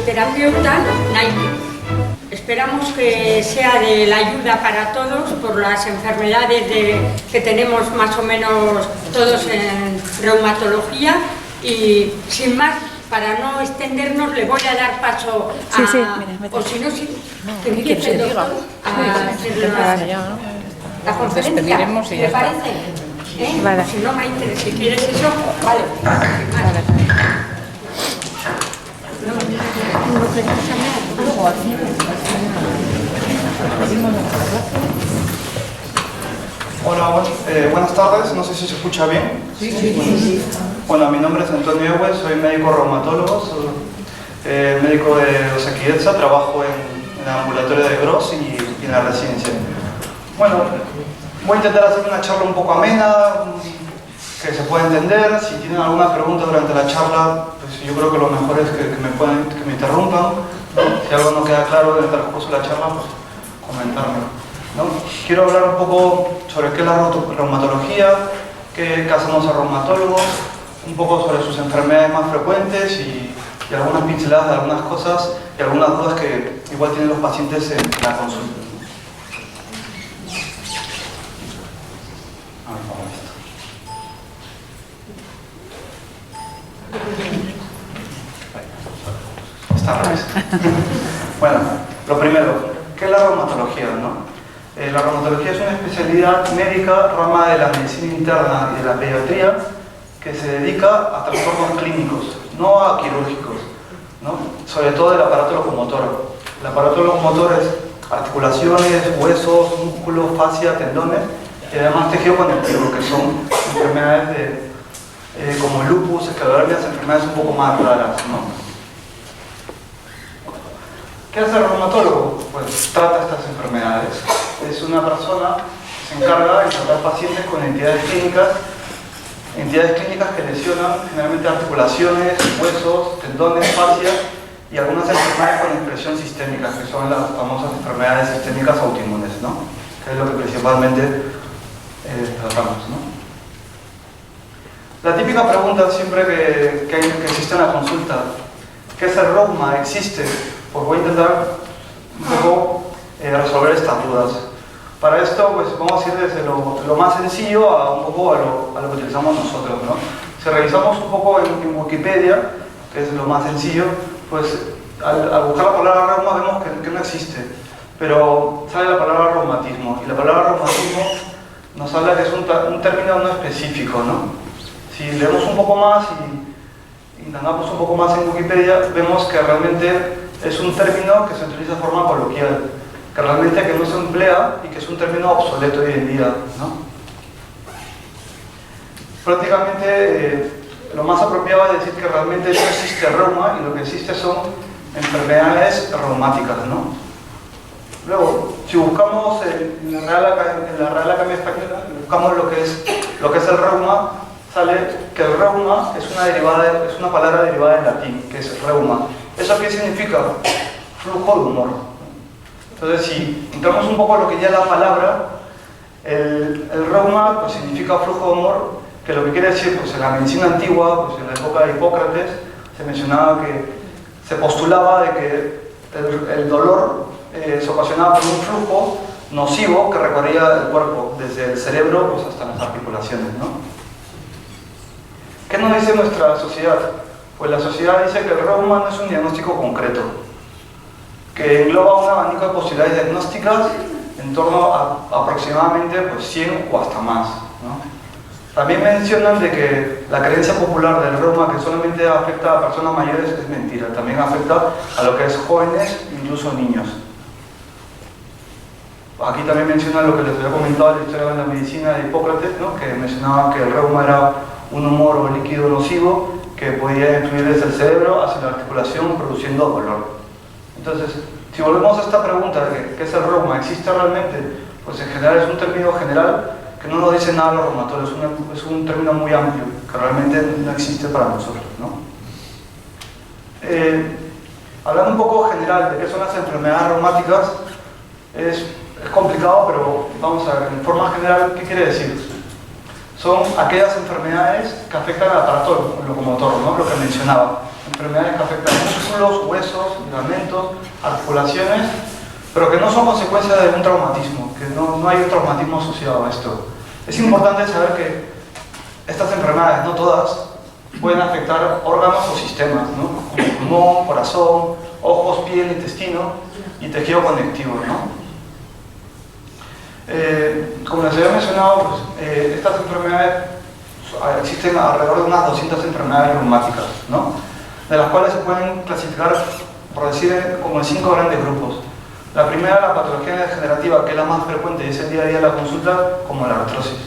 fisioterapeuta Nike. Esperamos que sea de la ayuda para todos por las enfermedades que tenemos más o menos todos en reumatología y sin más, para no extendernos, le voy a dar paso a... mira, o si no, que ¿qué quieres que diga? La conferencia, despediremos y ya ¿te está. parece? Vale. Si no, Maite, si quieres eso, vale. Hola, buenas tardes, no sé si se escucha bien. Sí. Bueno, mi nombre es Antonio Ewe, soy médico reumatólogo, soy médico de Osakidecha, trabajo en el ambulatorio de Gros y en la residencia. Bueno, voy a intentar hacer una charla un poco amena, que se pueda entender. Si tienen alguna pregunta durante la charla, pues yo creo que lo mejor es que me interrumpan, ¿no? Si algo no queda claro en el transcurso de la charla, pues comentarme, ¿no? Quiero hablar un poco sobre qué es la reumatología, qué hacemos a reumatólogos, un poco sobre sus enfermedades más frecuentes y algunas pinceladas de algunas cosas y algunas dudas que igual tienen los pacientes en la consulta. Bueno, lo primero, ¿qué es la reumatología, no? La reumatología es una especialidad médica, rama de la medicina interna y de la pediatría, que se dedica a trastornos clínicos, no a quirúrgicos, ¿no? Sobre todo del aparato locomotor. El aparato locomotor es articulaciones, huesos, músculos, fascia, tendones y además tejido conectivo, que son enfermedades como lupus, esclerodermias, enfermedades un poco más raras, ¿no? ¿Qué hace el reumatólogo? Pues trata estas enfermedades. Es una persona que se encarga de tratar pacientes con entidades clínicas que lesionan generalmente articulaciones, huesos, tendones, fascias y algunas enfermedades con expresión sistémica, que son las famosas enfermedades sistémicas autoinmunes, ¿no? Que es lo que principalmente tratamos, ¿no? La típica pregunta siempre que existe en la consulta, ¿qué es el reuma? ¿Existe? Pues voy a intentar un poco resolver estas dudas. Para esto, pues vamos a ir desde lo más sencillo a un poco a lo que utilizamos nosotros, ¿no? Si revisamos un poco en Wikipedia, que es lo más sencillo, pues al buscar la palabra reuma vemos que no existe, pero sale la palabra reumatismo, y la palabra reumatismo nos habla que es un término no específico, ¿no? Si leemos un poco más y indagamos un poco más en Wikipedia, vemos que realmente es un término que se utiliza de forma coloquial, que realmente que no se emplea y que es un término obsoleto hoy en día, ¿no? Prácticamente lo más apropiado es decir que realmente no existe reuma y lo que existe son enfermedades reumáticas, ¿no? Luego, si buscamos en la Real Academia Española, buscamos lo que es el reuma, sale que el reuma es una palabra derivada del latín, que es reuma. ¿Eso qué significa? Flujo de humor. Entonces, si entramos un poco a lo que ya es la palabra, el reuma pues, significa flujo de humor, que lo que quiere decir, pues en la medicina antigua, pues en la época de Hipócrates, se mencionaba se postulaba de que el dolor se ocasionaba por un flujo nocivo que recorría el cuerpo, desde el cerebro pues, hasta las articulaciones, ¿no? ¿Qué nos dice nuestra sociedad? Pues la sociedad dice que el reuma no es un diagnóstico concreto, que engloba un abanico de posibilidades diagnósticas en torno a aproximadamente pues, 100 o hasta más, ¿no? También mencionan de que la creencia popular del reuma que solamente afecta a personas mayores es mentira, también afecta a lo que es jóvenes, incluso niños. Aquí también mencionan lo que les había comentado en la historia de la medicina de Hipócrates, ¿no? Que mencionaba que el reuma era un humor o líquido nocivo que podía influir desde el cerebro hacia la articulación produciendo dolor. Entonces, si volvemos a esta pregunta de ¿qué es el reuma? ¿Existe realmente? Pues en general es un término general que no nos dice nada a los reumatólogos, es un término muy amplio que realmente no existe para nosotros, ¿no? Hablando un poco general de qué son las enfermedades reumáticas, es complicado, pero vamos a ver, en forma general, ¿qué quiere decir? Son aquellas enfermedades que afectan al aparato locomotor, ¿no? Lo que mencionaba. enfermedades que afectan músculos, huesos, ligamentos, articulaciones, pero que no son consecuencia de un traumatismo, que no hay un traumatismo asociado a esto. Es importante saber que estas enfermedades, no todas, pueden afectar órganos o sistemas, ¿no? Como pulmón, corazón, ojos, piel, intestino y tejido conectivo, ¿no? Como les había mencionado, pues, estas enfermedades, existen alrededor de unas 200 enfermedades reumáticas, ¿no? De las cuales se pueden clasificar, por decir, como en 5 grandes grupos. La primera, la patología degenerativa, que es la más frecuente y es el día a día de la consulta, como la artrosis,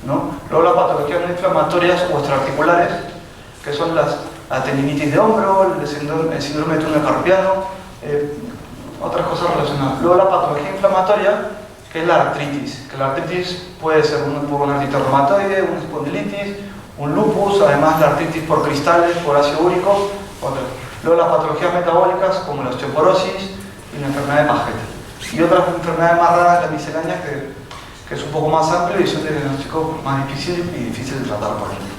¿no? Luego las patologías no inflamatorias o extraarticulares, que son la tendinitis de hombro, el síndrome de túnel carpiano, otras cosas relacionadas. Luego la patología inflamatoria, que es la artritis, que la artritis puede ser por una artritis reumatoide, una espondilitis, un lupus, además la artritis por cristales, por ácido úrico, otras. Luego las patologías metabólicas, como la osteoporosis y la enfermedad de Paget. Y otras enfermedades más raras, las misceláneas, que es un poco más amplio y son de diagnóstico más difícil y difícil de tratar por ejemplo.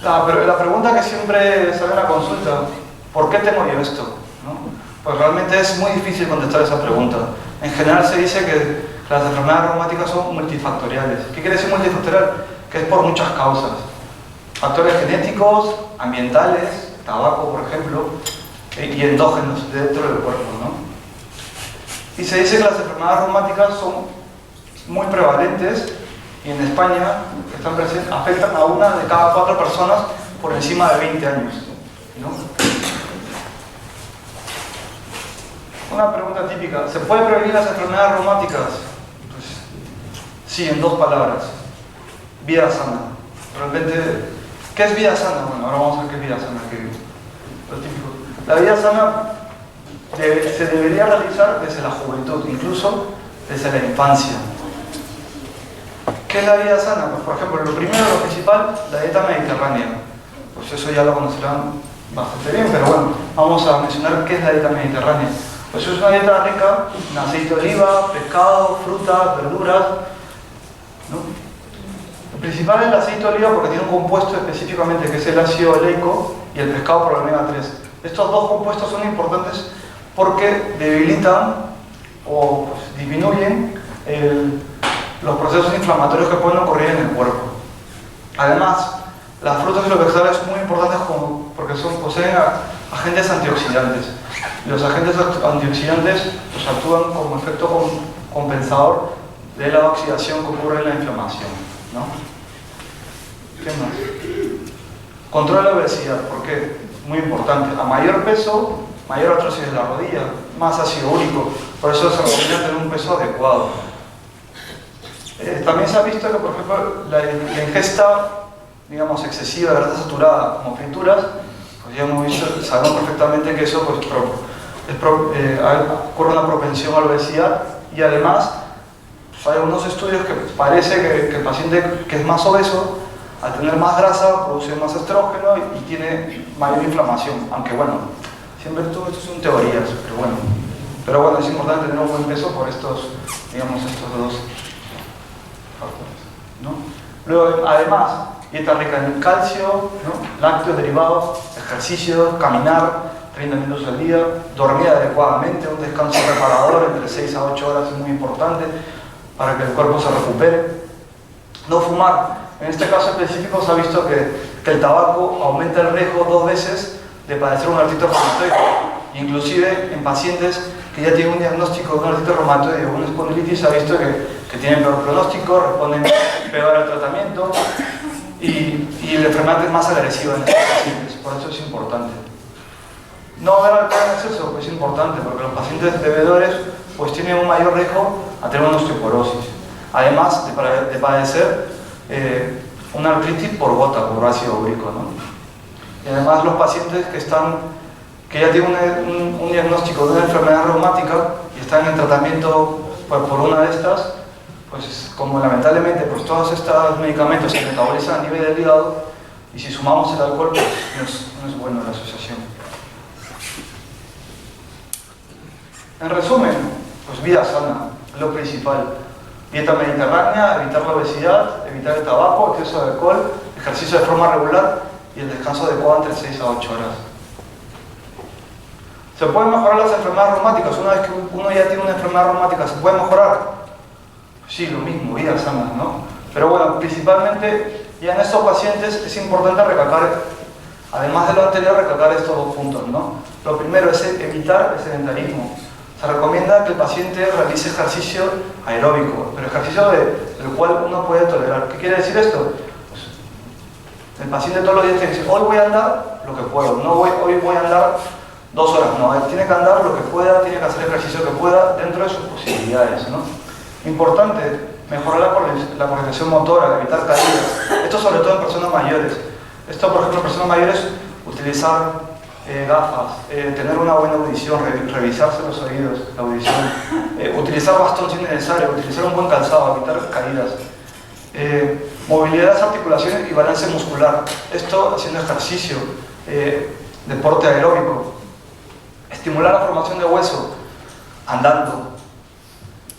Pero la pregunta que siempre sale en la consulta, ¿por qué tengo yo esto? ¿No? Pues realmente es muy difícil contestar esa pregunta. En general se dice que las enfermedades reumáticas son multifactoriales. ¿Qué quiere decir multifactorial? Que es por muchas causas. Factores genéticos, ambientales, tabaco por ejemplo, y endógenos dentro del cuerpo, ¿no? Y se dice que las enfermedades reumáticas son muy prevalentes y en España están presentes, afectan a una de cada 4 personas por encima de 20 años, ¿no? Una pregunta típica, ¿se puede prevenir las enfermedades reumáticas? Pues sí, en 2 palabras. Vida sana. Realmente, ¿qué es vida sana? Bueno, ahora vamos a ver qué es vida sana, que lo típico. La vida sana se debería realizar desde la juventud, incluso desde la infancia. ¿Qué es la vida sana? Pues por ejemplo, lo primero, lo principal, la dieta mediterránea. Pues eso ya lo conocerán bastante bien, pero bueno, vamos a mencionar qué es la dieta mediterránea. Pues es una dieta rica en aceite de oliva, pescado, frutas, verduras, ¿no? Lo principal es el aceite de oliva porque tiene un compuesto específicamente que es el ácido oleico y el pescado por el omega 3. Estos 2 compuestos son importantes porque debilitan o pues, disminuyen los procesos inflamatorios que pueden ocurrir en el cuerpo. Además, las frutas y los vegetales son muy importantes porque poseen agentes antioxidantes. Y los agentes antioxidantes pues, actúan como efecto compensador de la oxidación que ocurre en la inflamación, ¿no? ¿Qué más? Controla la obesidad, ¿por qué? Muy importante. A mayor peso, mayor atrosis de la rodilla, más ácido úrico. Por eso se recomienda tener un peso adecuado. También se ha visto que, por ejemplo, la ingesta, digamos, excesiva de grasa saturada, como frituras, pues ya hemos visto, sabemos perfectamente que eso pues, ocurre una propensión a la obesidad y además pues, hay unos estudios que parece que el paciente que es más obeso, al tener más grasa, produce más estrógeno y tiene mayor inflamación, aunque bueno, siempre todo esto son teorías, pero bueno, es importante tener un buen peso por estos, digamos, estos 2 factores, ¿no? Luego, además, dieta rica en calcio, ¿no? Lácteos, derivados, ejercicio, caminar 30 minutos al día, dormir adecuadamente, un descanso reparador entre 6 a 8 horas es muy importante para que el cuerpo se recupere. No fumar. En este caso específico se ha visto que el tabaco aumenta el riesgo 2 veces de padecer un artritis reumatoide. Inclusive en pacientes que ya tienen un diagnóstico de un artritis reumatoide o una espondilitis se ha visto que tienen peor pronóstico, responden peor al tratamiento y la enfermedad es más agresiva en estos pacientes, por eso es importante. No beber alcohol en exceso, pues es importante porque los pacientes bebedores pues tienen un mayor riesgo a tener una osteoporosis, además de padecer una artritis por gota, por ácido úrico, ¿no? Y además los pacientes que ya tienen un diagnóstico de una enfermedad reumática y están en tratamiento pues, por una de estas, pues como lamentablemente pues, todos estos medicamentos se metabolizan a nivel del hígado y si sumamos el alcohol pues, no es bueno la asociación. En resumen, pues vida sana, es lo principal. Dieta mediterránea, evitar la obesidad, evitar el tabaco, exceso de alcohol, ejercicio de forma regular y el descanso adecuado entre 6 a 8 horas. ¿Se pueden mejorar las enfermedades reumáticas? Una vez que uno ya tiene una enfermedad reumática, ¿se puede mejorar? Sí, lo mismo, vidas sanas, ¿no? Pero bueno, principalmente ya en estos pacientes es importante recalcar, además de lo anterior, recalcar estos dos puntos, ¿no? Lo primero es evitar el sedentarismo. Se recomienda que el paciente realice ejercicio aeróbico, pero ejercicio del cual uno puede tolerar. ¿Qué quiere decir esto? Pues, el paciente todos los días tiene que decir, hoy voy a andar lo que puedo, hoy voy a andar 2 horas, no, él tiene que andar lo que pueda, tiene que hacer el ejercicio que pueda dentro de sus posibilidades, ¿no? Importante, mejorar la coordinación motora, evitar caídas. Esto sobre todo en personas mayores. Esto, por ejemplo, en personas mayores, utilizar gafas, tener una buena audición, revisarse los oídos, la audición, utilizar bastón si es necesario, utilizar un buen calzado, evitar caídas. Movilidad de las articulaciones y balance muscular. Esto haciendo ejercicio, deporte aeróbico. Estimular la formación de hueso, andando.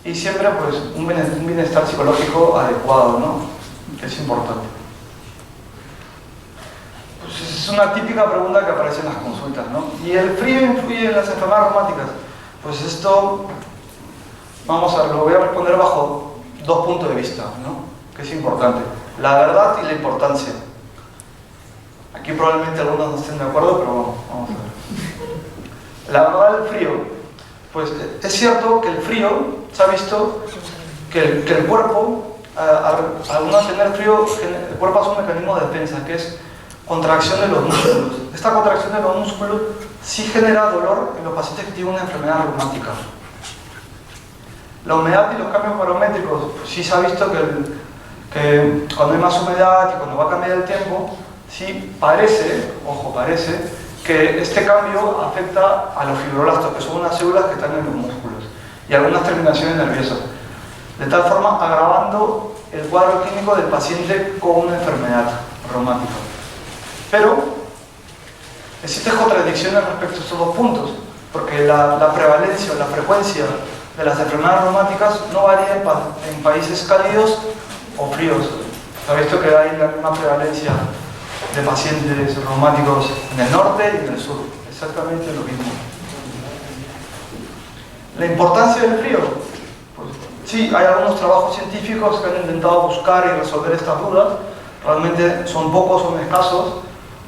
Y siempre pues, un bienestar psicológico adecuado, ¿no? Que es importante. Pues es una típica pregunta que aparece en las consultas, ¿no? ¿Y el frío influye en las enfermedades reumáticas? Pues esto, vamos a ver, lo voy a responder bajo 2 puntos de vista, ¿no? Que es importante. La verdad y la importancia. Aquí probablemente algunos no estén de acuerdo, pero vamos a ver. La verdad del frío, pues es cierto que el frío, se ha visto que el cuerpo, al uno tener frío, el cuerpo hace un mecanismo de defensa, que es contracción de los músculos. Esta contracción de los músculos sí genera dolor en los pacientes que tienen una enfermedad reumática. La humedad y los cambios barométricos, pues sí se ha visto que cuando hay más humedad y cuando va a cambiar el tiempo, sí parece, ojo, parece, que este cambio afecta a los fibroblastos, que son unas células que están en los músculos, y algunas terminaciones nerviosas, de tal forma agravando el cuadro clínico del paciente con una enfermedad reumática. Pero existen contradicciones respecto a estos 2 puntos, porque la prevalencia o la frecuencia de las enfermedades reumáticas no varía en países cálidos o fríos. Se ha visto que hay la misma prevalencia de pacientes reumáticos en el norte y en el sur, exactamente lo mismo. La importancia del frío, pues sí, hay algunos trabajos científicos que han intentado buscar y resolver estas dudas. Realmente son pocos, son escasos,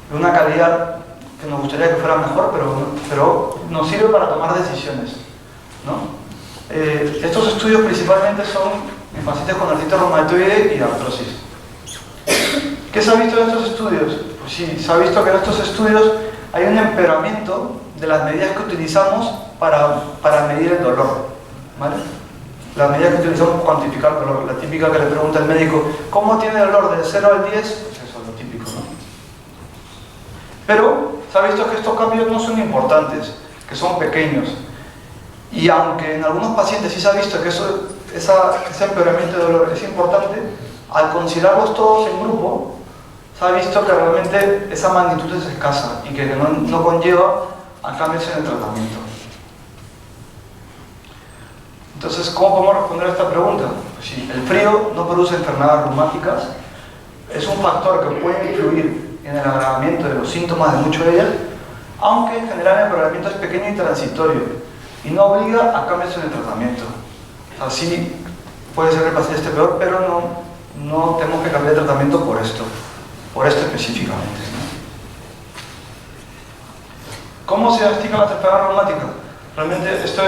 de una calidad que nos gustaría que fuera mejor, pero nos sirve para tomar decisiones, ¿no? Estos estudios principalmente son en pacientes con artritis reumatoide y artrosis. ¿Qué se ha visto en estos estudios? Pues sí, se ha visto que en estos estudios hay un empeoramiento de las medidas que utilizamos para medir el dolor, ¿vale? Las medidas que utilizamos para cuantificar el dolor. La típica que le pregunta el médico, ¿cómo tiene dolor de 0 al 10? Pues eso es lo típico, ¿no? Pero se ha visto que estos cambios no son importantes, que son pequeños. Y aunque en algunos pacientes sí se ha visto que ese empeoramiento de dolor es importante, al considerarlos todos en grupo, se ha visto que realmente esa magnitud es escasa y que no conlleva a cambios en el tratamiento. Entonces, ¿cómo podemos responder a esta pregunta? Pues sí, el frío no produce enfermedades reumáticas, es un factor que puede influir en el agravamiento de los síntomas de muchos de ellas, aunque en general el empeoramiento es pequeño y transitorio y no obliga a cambios en el tratamiento. O sea, sí puede ser que el paciente esté peor, pero no tenemos que cambiar de tratamiento por esto específicamente, ¿no? ¿Cómo se diagnostica la enfermedad reumática? Realmente esto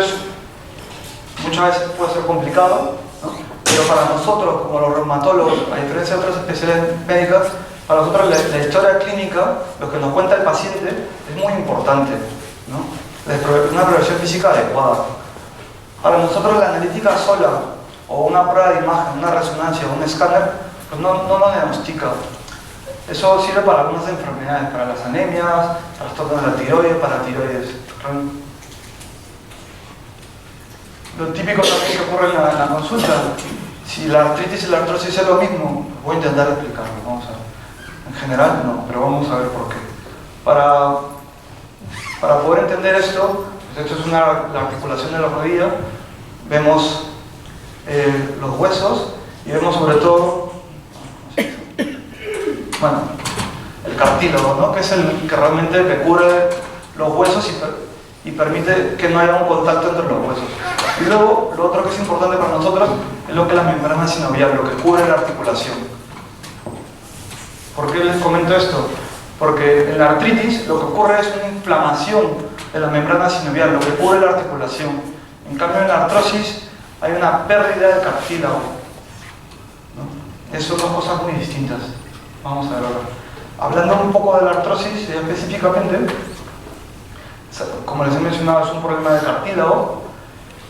muchas veces puede ser complicado, ¿no? Pero para nosotros, como los reumatólogos, a diferencia de otras especialidades médicas, para nosotros la historia clínica, lo que nos cuenta el paciente, es muy importante, ¿no? Una prevención física adecuada. Para nosotros la analítica sola, o una prueba de imagen, una resonancia, un escáner, pues no lo diagnostica. Eso sirve para algunas enfermedades, para las anemias, trastornos de la tiroides, paratiroides. Lo típico también que ocurre en la consulta, si la artritis y la artrosis es lo mismo, voy a intentar explicarlo, vamos a ver. En general no, pero vamos a ver por qué. Para poder entender esto, pues esto es la articulación de la rodilla, vemos los huesos y vemos sobre todo, bueno, el cartílago. cartílago, ¿no? Que es el que realmente que cubre los huesos y permite que no haya un contacto entre los huesos. Y luego, lo otro que es importante para nosotros es lo que es la membrana sinovial, lo que cubre la articulación. ¿Por qué les comento esto? Porque en la artritis lo que ocurre es una inflamación de la membrana sinovial, lo que cubre la articulación. En cambio, en la artrosis hay una pérdida del cartílago, ¿no? Son dos cosas muy distintas. Vamos a ver ahora. Hablando un poco de la artrosis específicamente, como les he mencionado, es un problema de cartílago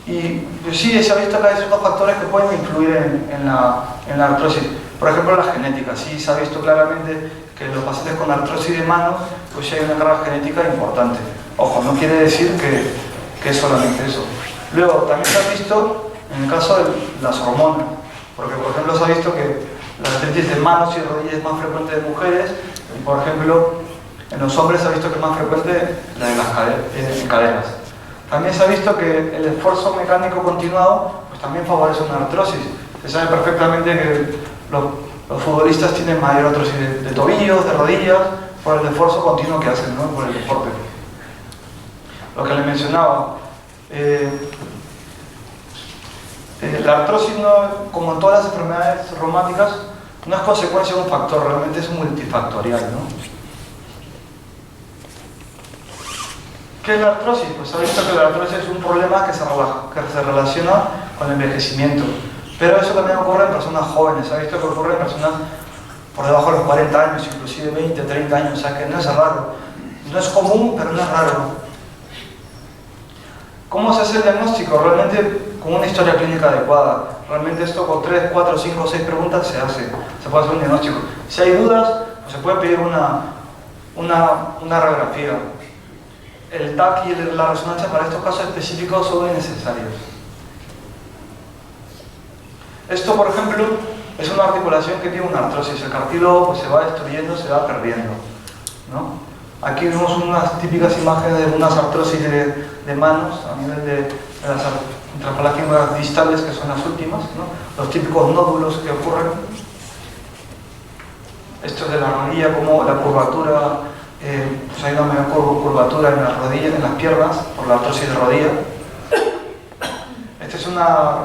y pues sí, se ha visto que hay ciertos factores que pueden influir en la artrosis. Por ejemplo, la genética. Sí, se ha visto claramente que los pacientes con artrosis de mano, pues sí hay una carga genética importante. Ojo, no quiere decir que es solamente eso. Luego, también se ha visto en el caso de las hormonas, porque por ejemplo se ha visto que la artritis de manos y rodillas es más frecuente en mujeres, y por ejemplo en los hombres se ha visto que es más frecuente la de las caderas. También se ha visto que el esfuerzo mecánico continuado pues también favorece una artrosis. Se sabe perfectamente que los futbolistas tienen mayor artrosis de tobillos, de rodillas, por el esfuerzo continuo que hacen, ¿no? Por el deporte. Lo que les mencionaba, la artrosis, no, como en todas las enfermedades reumáticas, no es consecuencia de un factor, realmente es multifactorial, ¿no? ¿Qué es la artrosis? Pues se ha visto que la artrosis es un problema que se relaciona con el envejecimiento. Pero eso también ocurre en personas jóvenes. Se ha visto que ocurre en personas por debajo de los 40 años, inclusive 20, 30 años. O sea que no es raro. No es común, pero no es raro. ¿Cómo se hace el diagnóstico? Realmente con una historia clínica adecuada. Realmente esto con 3, 4, 5, 6 preguntas se hace. Se puede hacer un diagnóstico. Si hay dudas, pues se puede pedir una radiografía. El TAC y la resonancia para estos casos específicos son innecesarios. Esto, por ejemplo, es una articulación que tiene una artrosis. El cartílago pues, se va destruyendo, se va perdiendo, ¿no? Aquí vemos unas típicas imágenes de unas artrosis de manos a nivel de las intrapaláquicas distales, que son las últimas, ¿no? Los típicos nódulos que ocurren. Esto es de la rodilla, como la curvatura. Pues hay una mayor curvatura en las rodillas, en las piernas, por la artrosis de rodilla. Esta es una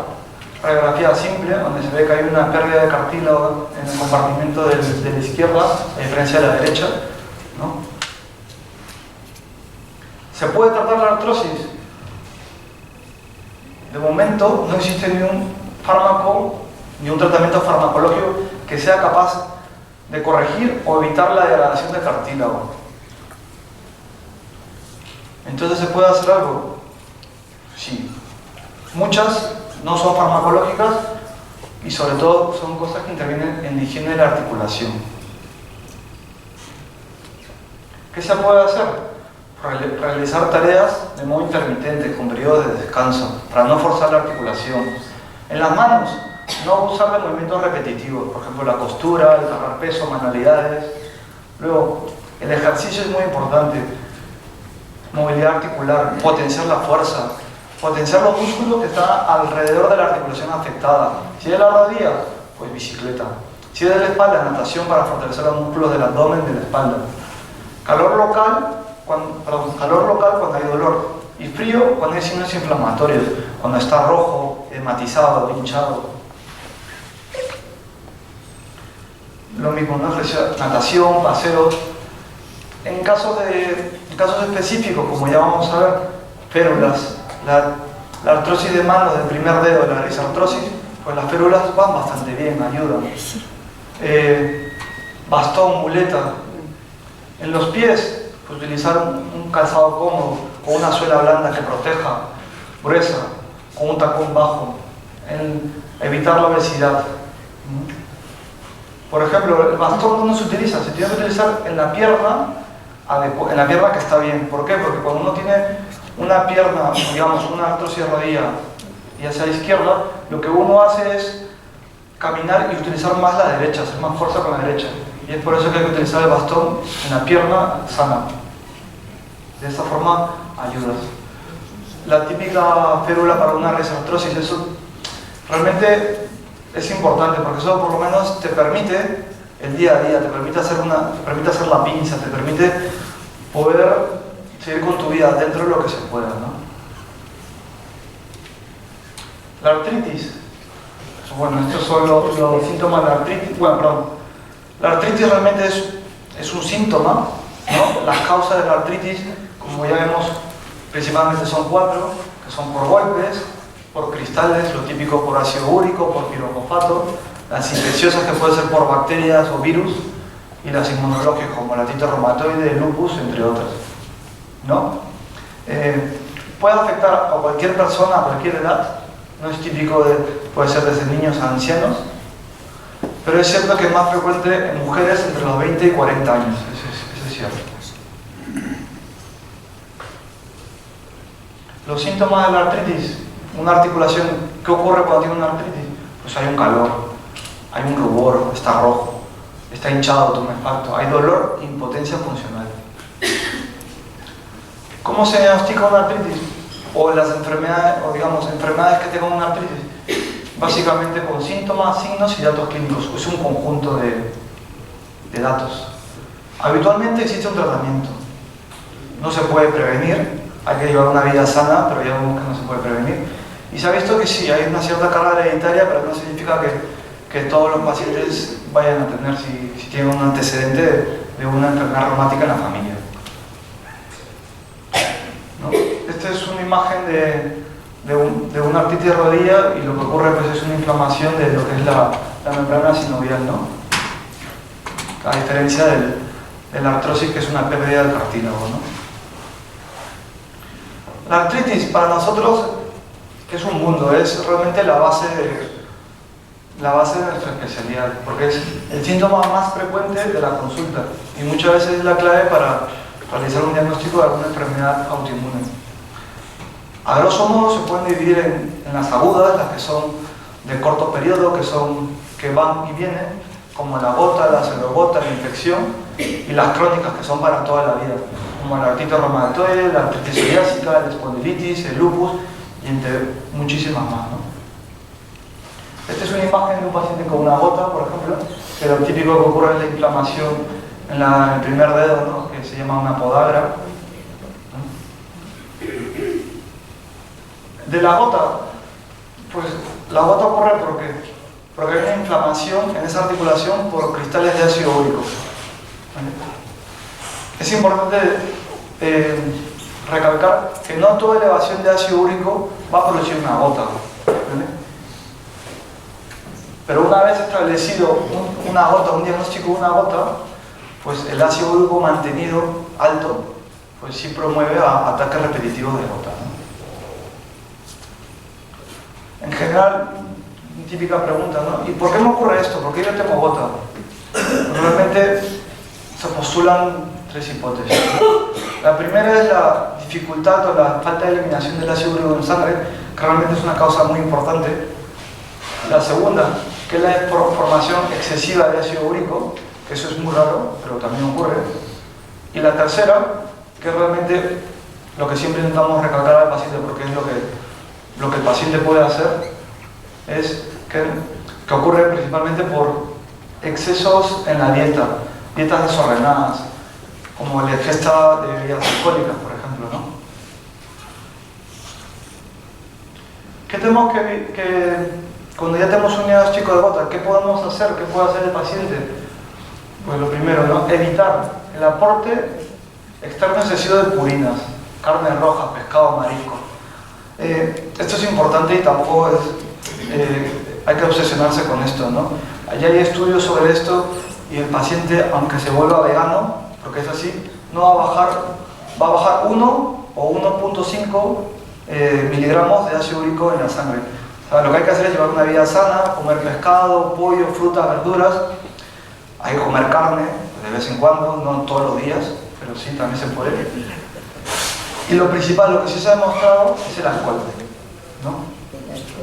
radiografía simple, donde se ve que hay una pérdida de cartílago en el compartimento de la izquierda, a diferencia de la derecha, ¿no? ¿Se puede tratar la artrosis? De momento no existe ni un fármaco, ni un tratamiento farmacológico que sea capaz de corregir o evitar la degradación del cartílago. Entonces, ¿se puede hacer algo? Sí. Muchas no son farmacológicas y sobre todo son cosas que intervienen en la higiene de la articulación. ¿Qué se puede hacer? Realizar tareas de modo intermitente, con periodos de descanso, para no forzar la articulación. En las manos, no abusar de movimientos repetitivos, por ejemplo la costura, el cargar peso, manualidades. Luego, el ejercicio es muy importante. Movilidad articular, potenciar la fuerza, potenciar los músculos que están alrededor de la articulación afectada. Si es de la rodilla, pues bicicleta. Si es de la espalda, natación para fortalecer los músculos del abdomen, de la espalda. Calor local cuando hay dolor. Y frío cuando hay signos inflamatorios, cuando está rojo, hematizado, hinchado. Lo mismo, ¿no? Natación, paseos. En casos específicos, como ya vamos a ver, férulas, la artrosis de manos del primer dedo, la risartrosis, pues las férulas van bastante bien, ayudan. Bastón, muleta. En los pies, pues utilizar un calzado cómodo, con una suela blanda que proteja, gruesa, con un tacón bajo. Evitar la obesidad. Por ejemplo, el bastón no se utiliza, se tiene que utilizar en la pierna que está bien. ¿Por qué? Porque cuando uno tiene una pierna, digamos, una artrosis de rodilla y hacia la izquierda, lo que uno hace es caminar y utilizar más la derecha, hacer más fuerza con la derecha. Y es por eso que hay que utilizar el bastón en la pierna sana. De esta forma ayudas. La típica férula para una risartrosis, eso realmente es importante porque eso por lo menos te permite el día a día, te permite hacer la pinza, te permite poder seguir con tu vida dentro de lo que se pueda, ¿no? La artritis, bueno, estos son los síntomas de la artritis. Bueno, perdón, la artritis realmente es un síntoma, ¿no? Las causas de la artritis, como ya vemos, principalmente son 4, que son por golpes, por cristales, lo típico por ácido úrico, por pirofosfato, las infecciosas que pueden ser por bacterias o virus, y las inmunológicas como la artritis reumatoide, el lupus, entre otras, ¿no? Puede afectar a cualquier persona a cualquier edad, no es típico puede ser desde niños a ancianos, pero es cierto que es más frecuente en mujeres entre los 20 y 40 años, eso es cierto. Los síntomas de la artritis, una articulación, ¿qué ocurre cuando tiene una artritis? Pues hay un calor, hay un rubor, está rojo, está hinchado, tumefacto, hay dolor e impotencia funcional. ¿Cómo se diagnostica una artritis? O las enfermedades, o digamos, enfermedades que tengan una artritis, básicamente con síntomas, signos y datos clínicos. Es un conjunto de datos. Habitualmente existe un tratamiento. No se puede prevenir, hay que llevar una vida sana, pero ya vemos que no se puede prevenir. Y se ha visto que sí, hay una cierta carga hereditaria, pero no significa que todos los pacientes vayan a tener, si tienen un antecedente de una enfermedad reumática en la familia. ¿No? Esta es una imagen de una artritis de rodilla, y lo que ocurre pues es una inflamación de lo que es la membrana sinovial, ¿no? A diferencia de la artrosis, que es una pérdida del cartílago, ¿no? La artritis para nosotros es un mundo, es realmente la base de nuestra especialidad, porque es el síntoma más frecuente de la consulta y muchas veces es la clave para realizar un diagnóstico de alguna enfermedad autoinmune. A grosso modo se pueden dividir en las agudas, las que son de corto periodo, que van y vienen, como la gota, la pseudogota, la infección, y las crónicas, que son para toda la vida, como la artritis reumatoide, la artritis psoriásica, la espondilitis, el lupus, y entre muchísimas más, ¿no? Esta es una imagen de un paciente con una gota, por ejemplo, que lo típico que ocurre es la inflamación en el primer dedo, ¿no? Que se llama una podagra. De la gota, pues la gota ocurre porque hay una inflamación en esa articulación por cristales de ácido úrico. Es importante recalcar que no toda elevación de ácido úrico va a producir una gota, ¿vale? Pero una vez establecido una gota, un diagnóstico de una gota, pues el ácido úrico mantenido alto, pues sí promueve a ataques repetitivos de gota, ¿no? En general, típica pregunta, ¿no? ¿Y por qué me ocurre esto? ¿Por qué yo tengo gota? Normalmente se postulan 3 hipótesis. La primera es la dificultad o la falta de eliminación del ácido úrico en sangre, que realmente es una causa muy importante. La segunda, que es la formación excesiva de ácido úrico, que eso es muy raro, pero también ocurre. Y la tercera, que es realmente lo que siempre intentamos recalcar al paciente, porque es lo que el paciente puede hacer, es que ocurre principalmente por excesos en la dieta, dietas desordenadas, como la ingesta de bebidas alcohólicas, por ejemplo, ¿no? ¿Qué tenemos cuando ya tenemos un diagnóstico de gota, qué podemos hacer? ¿Qué puede hacer el paciente? Pues lo primero, ¿no? Evitar el aporte externo excesivo de purinas, carne roja, pescado, marisco. Esto es importante y tampoco hay que obsesionarse con esto, ¿no? Allá hay estudios sobre esto y el paciente, aunque se vuelva vegano, porque es así, no va a bajar 1 o 1.5 miligramos de ácido úrico en la sangre. O sea, lo que hay que hacer es llevar una vida sana, comer pescado, pollo, frutas, verduras. Hay que comer carne de vez en cuando, no todos los días, pero sí, también se puede. Y lo principal, lo que sí se ha demostrado, es el alcohol, ¿no?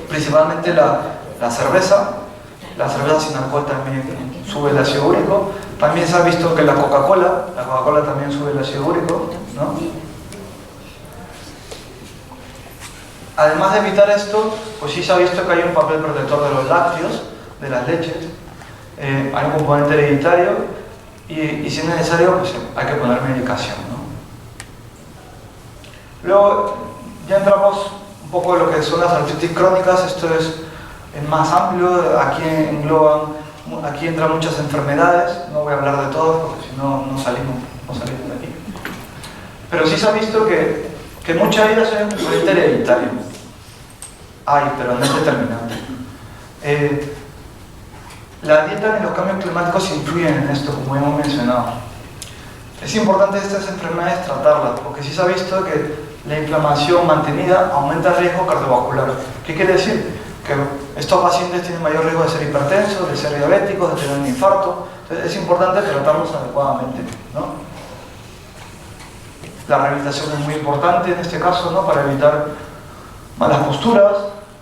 Principalmente la cerveza. La cerveza sin alcohol también sube el ácido úrico. También se ha visto que la Coca-Cola también sube el ácido úrico, ¿no? Además de evitar esto, pues sí se ha visto que hay un papel protector de los lácteos, de las leches, hay un componente hereditario y si es necesario, pues hay que poner medicación, ¿no? Luego ya entramos un poco en lo que son las artritis crónicas. Esto es más amplio, aquí entran muchas enfermedades, no voy a hablar de todas porque si no, no salimos de aquí. Pero sí se ha visto que muchas de ellas son un componente hereditario. Pero no es determinante. La dieta y los cambios climáticos influyen en esto, como hemos mencionado. Es importante estas enfermedades tratarlas, porque sí se ha visto que la inflamación mantenida aumenta el riesgo cardiovascular. ¿Qué quiere decir? Que estos pacientes tienen mayor riesgo de ser hipertensos, de ser diabéticos, de tener un infarto. Entonces es importante tratarlos adecuadamente, ¿no? La rehabilitación es muy importante en este caso, ¿no? Para evitar malas posturas,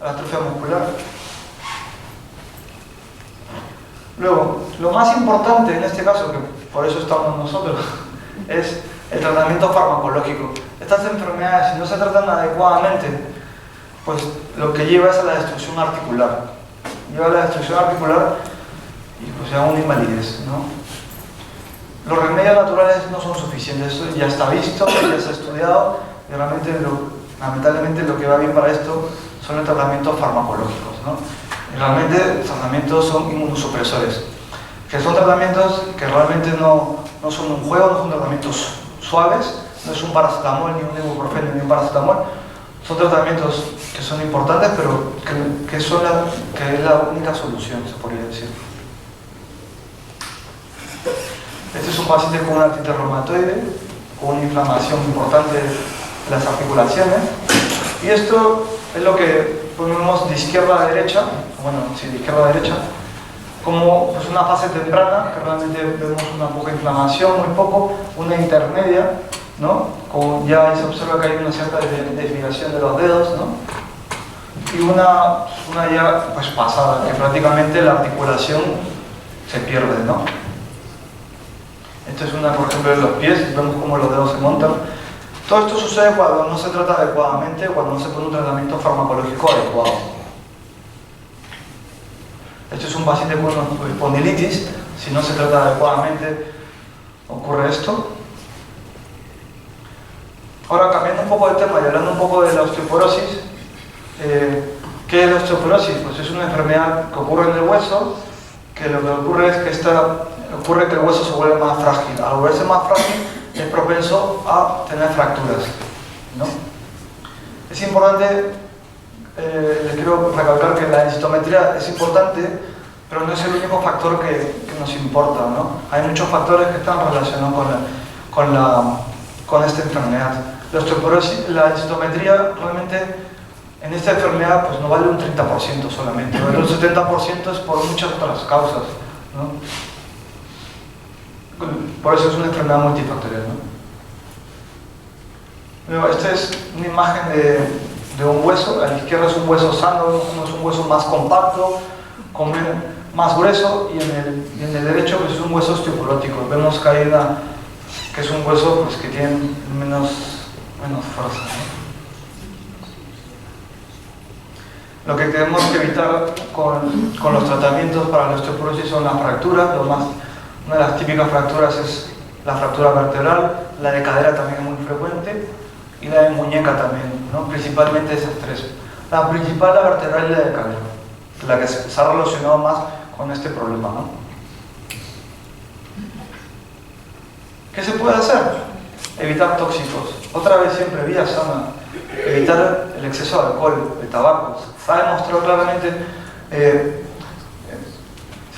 la atrofia muscular. Luego, lo más importante en este caso, que por eso estamos nosotros, es el tratamiento farmacológico. Estas enfermedades, si no se tratan adecuadamente, pues lo que lleva es a la destrucción articular. Lleva a la destrucción articular y pues a una invalidez, ¿no? Los remedios naturales no son suficientes, eso ya está visto, ya se ha estudiado, y realmente lamentablemente lo que va bien para esto son los tratamientos farmacológicos, ¿no? Y realmente los tratamientos son inmunosupresores, que son tratamientos que realmente no son un juego, no son tratamientos suaves, no es un paracetamol, ni un ibuprofeno, ni un paracetamol. Son tratamientos que son importantes, pero que es la única solución, se podría decir. Este es un paciente con una artritis reumatoide, con una inflamación importante de las articulaciones. Y esto es lo que ponemos de izquierda a derecha, de izquierda a derecha, como pues una fase temprana, que realmente vemos una poca inflamación, muy poco, una intermedia, ¿no? Como ya se observa que hay una cierta desviación de los dedos, ¿no? Y una ya pues pasada, que prácticamente la articulación se pierde, ¿no? Esta es una, por ejemplo, de los pies, vemos cómo los dedos se montan. Todo esto sucede cuando no se trata adecuadamente, cuando no se pone un tratamiento farmacológico adecuado. Este es un paciente con espondilitis, si no se trata adecuadamente ocurre esto. Ahora, cambiando un poco de tema y hablando un poco de la osteoporosis, ¿qué es la osteoporosis? Pues es una enfermedad que ocurre en el hueso, que lo que ocurre es que ocurre que el hueso se vuelve más frágil. Al volverse más frágil es propenso a tener fracturas, ¿no? Es importante, les quiero recalcar que la densitometría es importante, pero no es el único factor que nos importa, ¿no? Hay muchos factores que están relacionados con esta enfermedad. La osteoporosis, la densitometría realmente en esta enfermedad pues no vale un 30% solamente, ¿no? El 70% es por muchas otras causas, ¿no? Por eso es una enfermedad multifactorial, ¿no? Esta es una imagen de un hueso. A la izquierda es un hueso sano, es un hueso más compacto, más grueso, y en el derecho pues, es un hueso osteoporótico. Vemos que hay que es un hueso pues, que tiene menos fuerza, ¿no? Lo que tenemos que evitar con los tratamientos para la osteoporosis son las fracturas. Una de las típicas fracturas es la fractura vertebral, la de cadera también es muy frecuente, y la de muñeca también, ¿no? Principalmente esas tres. La principal, la vertebral y la de cadera, la que se ha relacionado más con este problema, ¿no? ¿Qué se puede hacer? Evitar tóxicos. Otra vez siempre, vía sana. Evitar el exceso de alcohol, de tabaco. Se ha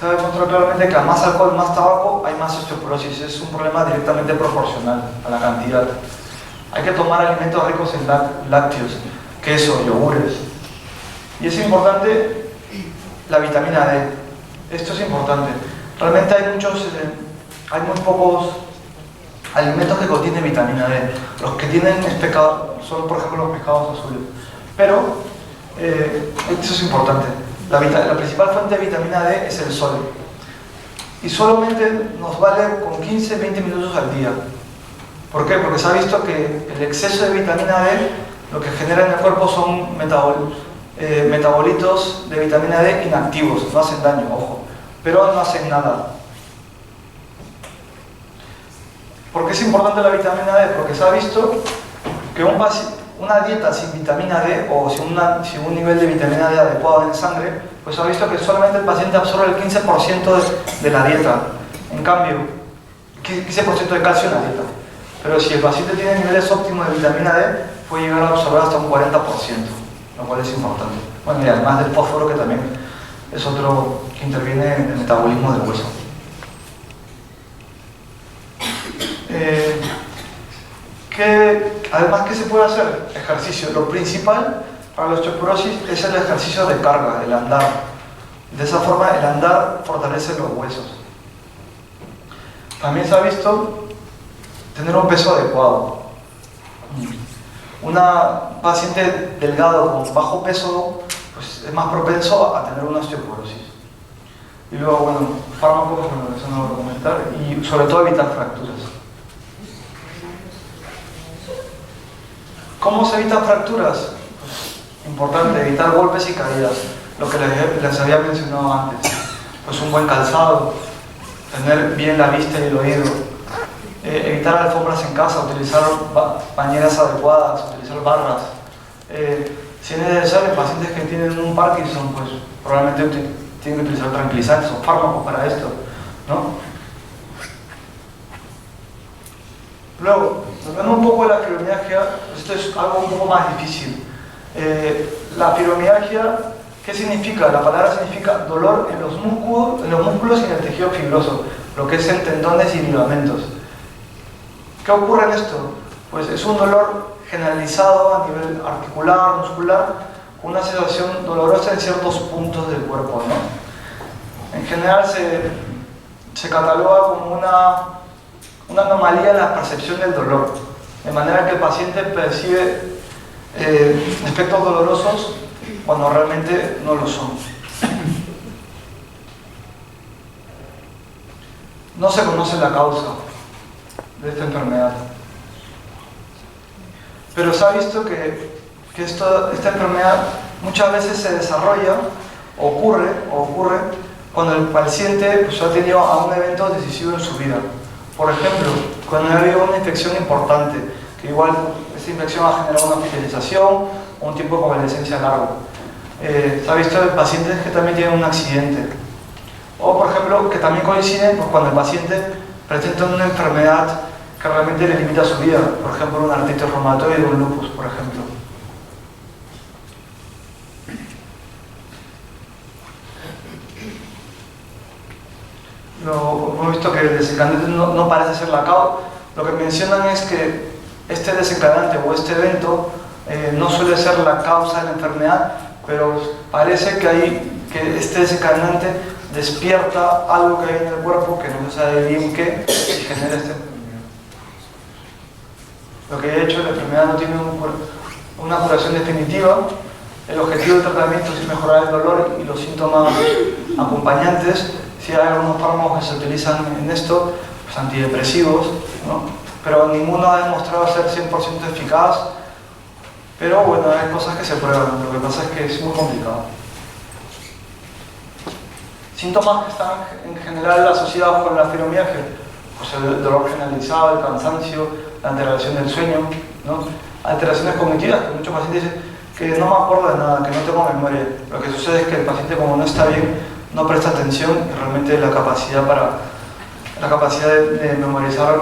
demostrado claramente que a más alcohol, más tabaco, hay más osteoporosis. Es un problema directamente proporcional a la cantidad. Hay que tomar alimentos ricos en lácteos, queso, yogures. Y es importante la vitamina D. Esto es importante. Realmente hay muy pocos alimentos que contienen vitamina D. Los que tienen son, por ejemplo, los pescados azules. Pero, esto es importante. La principal fuente de vitamina D es el sol. Y solamente nos vale con 15-20 minutos al día. ¿Por qué? Porque se ha visto que el exceso de vitamina D lo que genera en el cuerpo son metabolitos de vitamina D inactivos, no hacen daño, ojo. pero no hacen nada. ¿Por qué es importante la vitamina D? Porque se ha visto que una dieta sin vitamina D o sin un nivel de vitamina D adecuado en sangre, pues se ha visto que solamente el paciente absorbe el 15% de la dieta. En cambio, 15% de calcio en la dieta. Pero si el paciente tiene niveles óptimos de vitamina D, puede llegar a absorber hasta un 40%, lo cual es importante. Bueno, y además del fósforo, que también es otro que interviene en el metabolismo del hueso. Además, ¿qué se puede hacer? Ejercicio. Lo principal para la osteoporosis es el ejercicio de carga, el andar. De esa forma, el andar fortalece los huesos. También se ha visto tener un peso adecuado. Una paciente delgado con bajo peso pues, es más propenso a tener una osteoporosis. Y luego, bueno, fármacos, bueno, eso no lo voy a comentar, y sobre todo evitar fracturas. ¿Cómo se evitan fracturas? Pues, importante, evitar golpes y caídas, lo que les había mencionado antes. Pues un buen calzado, tener bien la vista y el oído, evitar alfombras en casa, utilizar bañeras adecuadas, utilizar barras. Si es necesario, pacientes que tienen un Parkinson, pues probablemente tienen que utilizar tranquilizantes o fármacos para esto, ¿no? Luego, hablando un poco de la fibromialgia, esto es algo un poco más difícil. La fibromialgia, ¿qué significa? La palabra significa dolor en los músculos y en el tejido fibroso, lo que es en tendones y ligamentos. ¿Qué ocurre en esto? Pues es un dolor generalizado a nivel articular, muscular, con una sensación dolorosa en ciertos puntos del cuerpo, ¿no? En general se cataloga como una anomalía en la percepción del dolor, de manera que el paciente percibe efectos dolorosos cuando realmente no lo son. No se conoce la causa de esta enfermedad, pero se ha visto que esta enfermedad muchas veces se desarrolla, ocurre cuando el paciente pues, ha tenido a un evento decisivo en su vida. Por ejemplo, cuando ha habido una infección importante, que igual esta infección ha generado una hospitalización o un tiempo de convalescencia largo. Se ha visto en pacientes que también tienen un accidente. O, por ejemplo, que también coinciden pues, cuando el paciente presenta una enfermedad que realmente le limita su vida. Por ejemplo, una artritis reumatoide o un lupus, por ejemplo. Hemos visto que el desencadenante no parece ser la causa. Lo que mencionan es que este desencadenante o este evento no suele ser la causa de la enfermedad, pero parece que este desencadenante despierta algo que hay en el cuerpo que no se sabe bien qué y genera esta enfermedad. Lo que he hecho, la enfermedad no tiene una curación definitiva. El objetivo del tratamiento es mejorar el dolor y los síntomas acompañantes. Si hay algunos fármacos que se utilizan en esto, pues antidepresivos, ¿no? Pero ninguno ha demostrado ser 100% eficaz. Pero bueno, hay cosas que se prueban, lo que pasa es que es muy complicado. Síntomas que están en general asociados con la fibromialgia, pues el dolor generalizado, el cansancio, la alteración del sueño, ¿no? Alteraciones cognitivas, que muchos pacientes dicen que no me acuerdo de nada, que no tengo memoria. Lo que sucede es que el paciente, como no está bien, no presta atención y realmente la capacidad de memorizar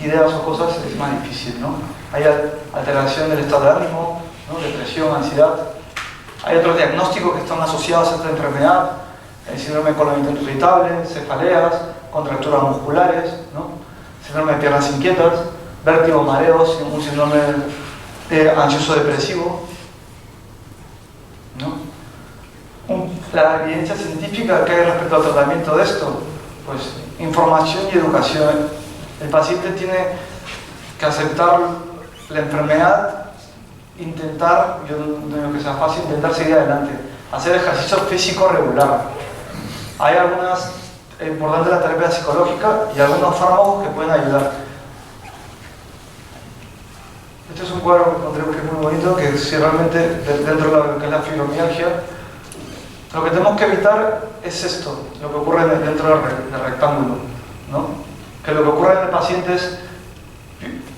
ideas o cosas es más difícil, ¿no? Hay alteración del estado de ánimo, ¿no? Depresión, ansiedad. Hay otros diagnósticos que están asociados a esta enfermedad, el síndrome de colon irritable, cefaleas, contracturas musculares, ¿no? Síndrome de piernas inquietas, vértigo, mareos, un síndrome ansioso depresivo, ¿no? La evidencia científica que hay respecto al tratamiento de esto, pues información y educación. El paciente tiene que aceptar la enfermedad, intentar, yo no digo que sea fácil, intentar seguir adelante, hacer ejercicio físico regular. Hay algunas, importante la terapia psicológica y algunos fármacos que pueden ayudar. Este es un cuadro que encontré que es muy bonito, que si realmente dentro de lo que es la fibromialgia, Lo que tenemos que evitar es esto, lo que ocurre dentro del rectángulo, ¿no? Que lo que ocurre en el paciente es,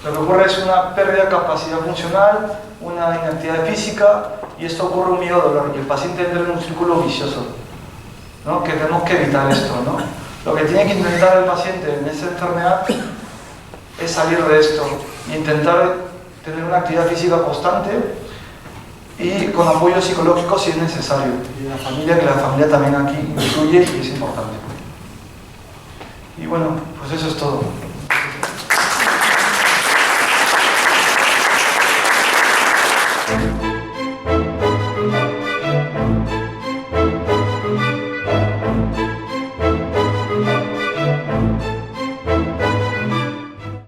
lo que ocurre es una pérdida de capacidad funcional, una inactividad física, y esto ocurre un miedo-dolor, y el paciente entra en un círculo vicioso, ¿no? Que tenemos que evitar esto, ¿no? Lo que tiene que intentar el paciente en esta enfermedad es salir de esto e intentar tener una actividad física constante y con apoyo psicológico si es necesario. Y la familia, que la familia también aquí influye y es importante. Y bueno, pues eso es todo.